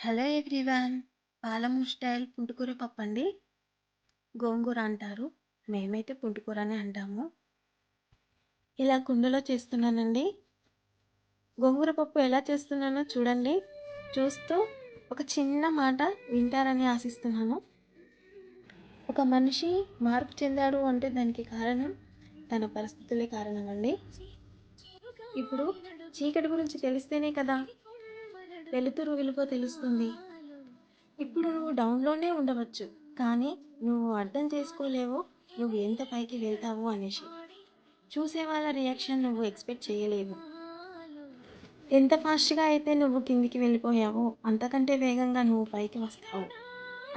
Hello everyone. Palamuru style పుంటుకూర పప్పు అండి. గోంగూర అంటారు, మేమైతే పుంటుకూర అని అంటాము. ఇలా కుండలో చేస్తున్నానండి. గోంగూర పప్పు ఎలా చేస్తున్నానో చూడండి. చూస్తూ ఒక చిన్న మాట వింటారని ఆశిస్తున్నాను. ఒక మనిషి మార్పు చెందాడు అంటే దానికి కారణం తన పరిస్థితులే కారణం అండి. ఇప్పుడు చీకటి గురించి తెలిస్తేనే కదా వెలుతురు విలువ తెలుస్తుంది. ఇప్పుడు నువ్వు డౌన్లోనే ఉండవచ్చు, కానీ నువ్వు అర్థం చేసుకోలేవు నువ్వు ఎంత పైకి వెళ్తావు అనేసి. చూసే వాళ్ళ రియాక్షన్ నువ్వు ఎక్స్పెక్ట్ చేయలేవు. ఎంత ఫాస్ట్గా అయితే నువ్వు కిందికి వెళ్ళిపోయావో అంతకంటే వేగంగా నువ్వు పైకి వస్తావు.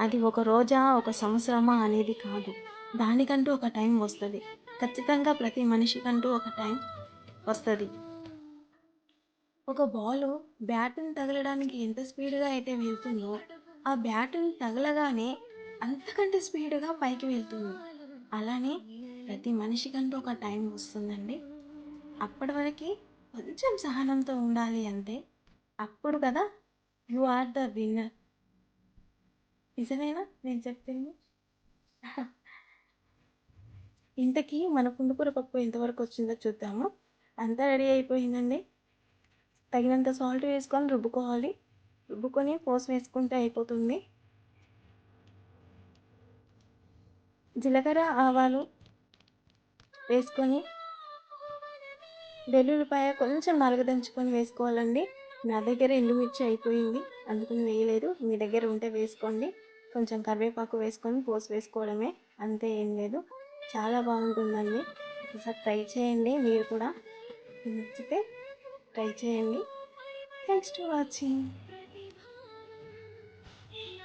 అది ఒక రోజా ఒక సంవత్సరమా అనేది కాదు, దానికంటూ ఒక టైం వస్తుంది. ఖచ్చితంగా ప్రతి మనిషికంటూ ఒక టైం వస్తుంది. ఒక బాలు బ్యాట్ని తగలడానికి ఎంత స్పీడ్గా అయితే వెళ్తుందో ఆ బ్యాట్ని తగలగానే అంతకంటే స్పీడ్గా పైకి వెళ్తుంది. అలానే ప్రతి మనిషికంటూ ఒక టైం వస్తుందండి. అప్పటి వరకు కొంచెం సహనంతో ఉండాలి అంతే. అప్పుడు కదా యు ఆర్ ద విన్నర్. నిజమేనా నేను చెప్పింది? ఇంతకీ మన పుండుకూర పప్పు ఎంతవరకు వచ్చిందో చూద్దాము. అంతా రెడీ అయిపోయిందండి. తగినంత సాల్ట్ వేసుకొని రుబ్బుకోవాలి. రుబ్బుకొని పోసి వేసుకుంటే అయిపోతుంది. జీలకర్ర ఆవాలు వేసుకొని వెల్లుల్లిపాయ కొంచెం నలగదంచుకొని వేసుకోవాలండి. నా దగ్గర ఎండుమిర్చి అయిపోయింది, అందుకని వేయలేదు. మీ దగ్గర ఉంటే వేసుకోండి. కొంచెం కరివేపాకు వేసుకొని పోసి వేసుకోవడమే, అంతే, ఏం లేదు. చాలా బాగుంటుందండి. ఒకసారి ట్రై చేయండి మీరు కూడా. నచ్చితే ట్రై చేయండి. Thanks for watching.